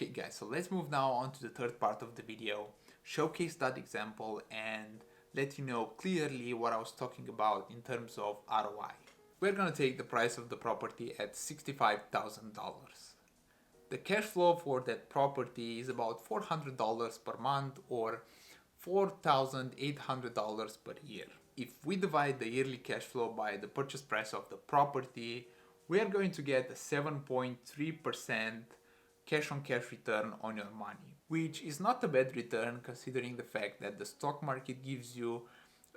Okay guys, so let's move now on to the third part of the video, showcase that example and let you know clearly what I was talking about in terms of ROI. We're gonna take the price of the property at $65,000. The cash flow for that property is about $400 per month or $4,800 per year. If we divide the yearly cash flow by the purchase price of the property, we are going to get a 7.3% cash on cash return on your money, which is not a bad return considering the fact that the stock market gives you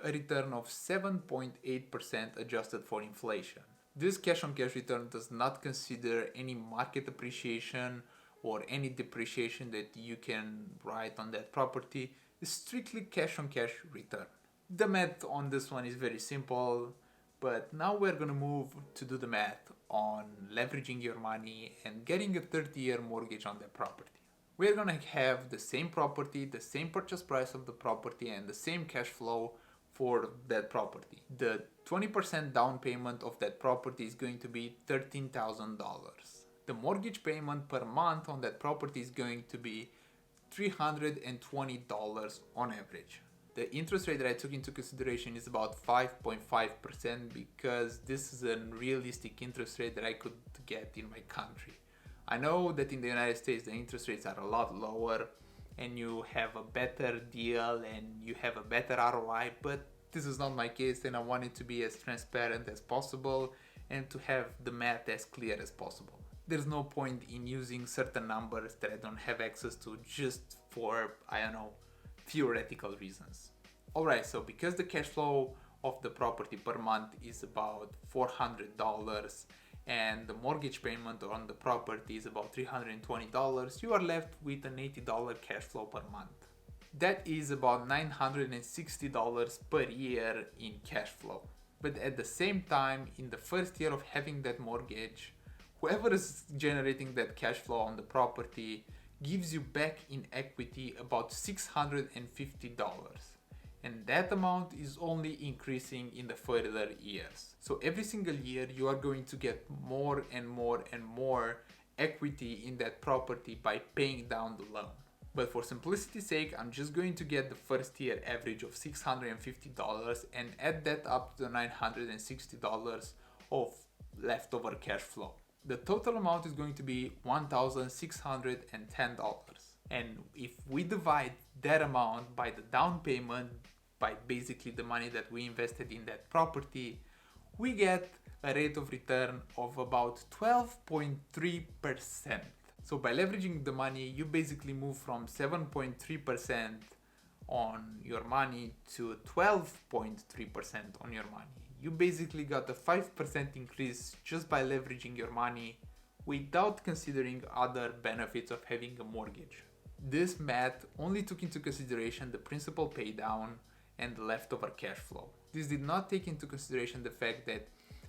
a return of 7.8% adjusted for inflation. This cash on cash return does not consider any market appreciation or any depreciation that you can write on that property. It's strictly cash on cash return. The math on this one is very simple, but now we're gonna move to do the math on leveraging your money and getting a 30-year mortgage on that property. We're gonna have the same property, the same purchase price of the property, and the same cash flow for that property. The 20% down payment of that property is going to be $13,000. The mortgage payment per month on that property is going to be $320 on average. The interest rate that I took into consideration is about 5.5% because this is a realistic interest rate that I could get in my country. I know that in the United States the interest rates are a lot lower and you have a better deal and you have a better ROI, but this is not my case and I want it to be as transparent as possible and to have the math as clear as possible. There's no point in using certain numbers that I don't have access to just for, I don't know, theoretical reasons. Alright, so because the cash flow of the property per month is about $400 and the mortgage payment on the property is about $320, you are left with an $80 cash flow per month. That is about $960 per year in cash flow. But at the same time, in the first year of having that mortgage, whoever is generating that cash flow on the property gives you back in equity about $650. And that amount is only increasing in the further years. So every single year you are going to get more and more and more equity in that property by paying down the loan. But for simplicity's sake, I'm just going to get the first year average of $650 and add that up to the $960 of leftover cash flow. The total amount is going to be $1,610. And if we divide that amount by the down payment, by basically the money that we invested in that property, we get a rate of return of about 12.3%. So by leveraging the money, you basically move from 7.3% on your money to 12.3% on your money. You basically got a 5% increase just by leveraging your money without considering other benefits of having a mortgage. This math only took into consideration the principal pay down and the leftover cash flow. This did not take into consideration the fact that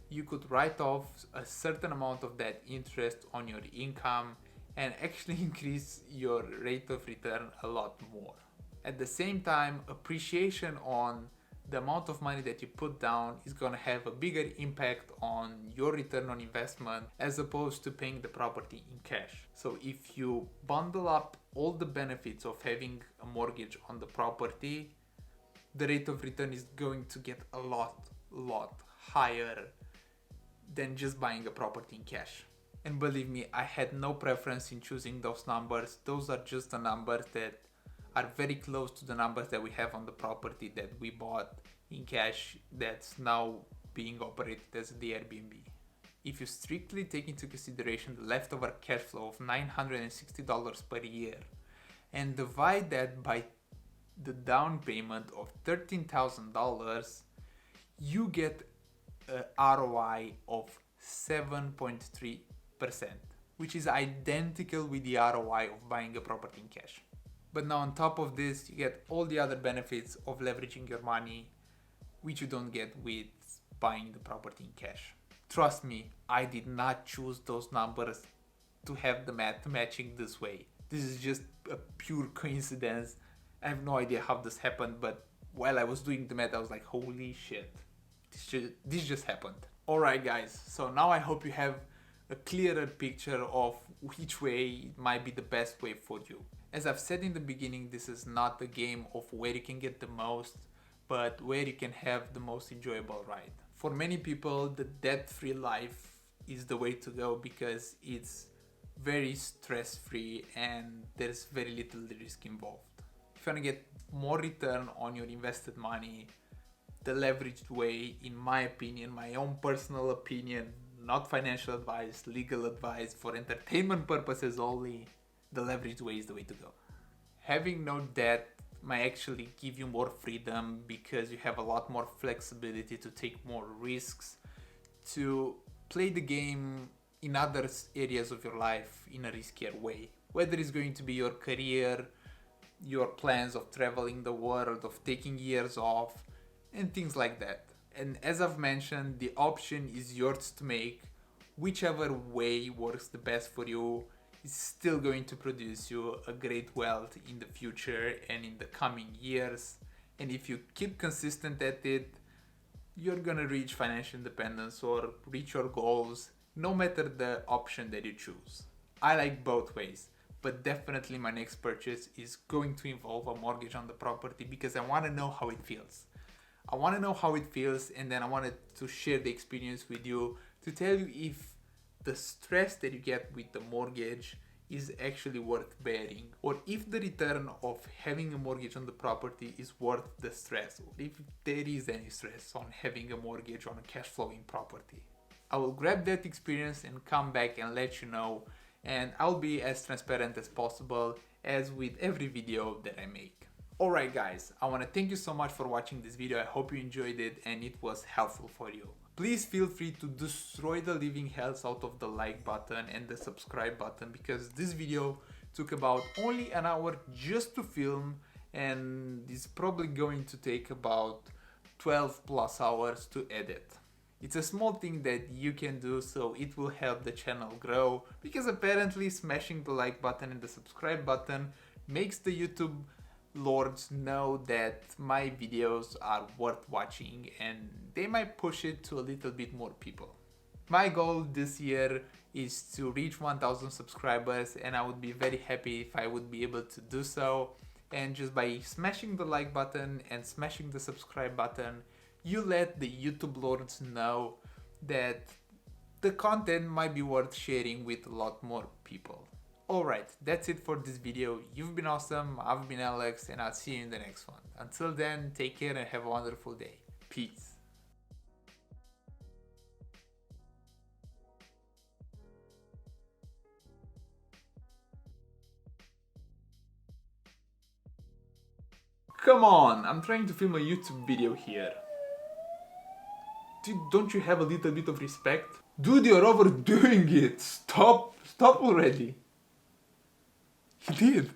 you could write off a certain amount of that interest on your income and actually increase your rate of return a lot more. At the same time, appreciation on the amount of money that you put down is going to have a bigger impact on your return on investment as opposed to paying the property in cash. So if you bundle up all the benefits of having a mortgage on the property, the rate of return is going to get a lot higher than just buying a property in cash. And believe me, I had no preference in choosing those numbers. Those are just the numbers that are very close to the numbers that we have on the property that we bought in cash that's now being operated as the Airbnb. If you strictly take into consideration the leftover cash flow of $960 per year and divide that by the down payment of $13,000, you get a ROI of 7.3%, which is identical with the ROI of buying a property in cash. But now on top of this, you get all the other benefits of leveraging your money, which you don't get with buying the property in cash. Trust me, I did not choose those numbers to have the math matching this way. This is just a pure coincidence. I have no idea how this happened, but while I was doing the math, I was like, holy shit, this just happened. Alright guys, so now I hope you have a clearer picture of which way might be the best way for you. As I've said in the beginning, this is not a game of where you can get the most, but where you can have the most enjoyable ride. For many people, the debt-free life is the way to go because it's very stress-free and there's very little risk involved. If you want to get more return on your invested money, the leveraged way, in my opinion, my own personal opinion, not financial advice, legal advice, for entertainment purposes only, the leveraged way is the way to go. Having no debt might actually give you more freedom because you have a lot more flexibility to take more risks, to play the game in other areas of your life in a riskier way. Whether it's going to be your career, your plans of traveling the world, of taking years off, and things like that. And as I've mentioned, the option is yours to make. Whichever way works the best for you is still going to produce you a great wealth in the future and in the coming years. And if you keep consistent at it, you're gonna reach financial independence or reach your goals, no matter the option that you choose. I like both ways, but definitely my next purchase is going to involve a mortgage on the property because I want to know how it feels. I want to know how it feels, and then I wanted to share the experience with you to tell you if the stress that you get with the mortgage is actually worth bearing, or if the return of having a mortgage on the property is worth the stress, or if there is any stress on having a mortgage on a cash flowing property. I will grab that experience and come back and let you know, and I'll be as transparent as possible as with every video that I make. Alright guys, I want to thank you so much for watching this video. I hope you enjoyed it and it was helpful for you. Please feel free to destroy the living hells out of the like button and the subscribe button because this video took about only an hour just to film and is probably going to take about 12 plus hours to edit. It's a small thing that you can do, so it will help the channel grow because apparently smashing the like button and the subscribe button makes the YouTube lords know that my videos are worth watching and they might push it to a little bit more people. My goal this year is to reach 1000 subscribers and I would be very happy if I would be able to do so, and just by smashing the like button and smashing the subscribe button you let the YouTube lords know that the content might be worth sharing with a lot more people. Alright, that's it for this video. You've been awesome, I've been Alex, and I'll see you in the next one. Until then, take care and have a wonderful day. Peace. Come on, I'm trying to film a YouTube video here. Dude, don't you have a little bit of respect? Dude, you're overdoing it. Stop already. He did.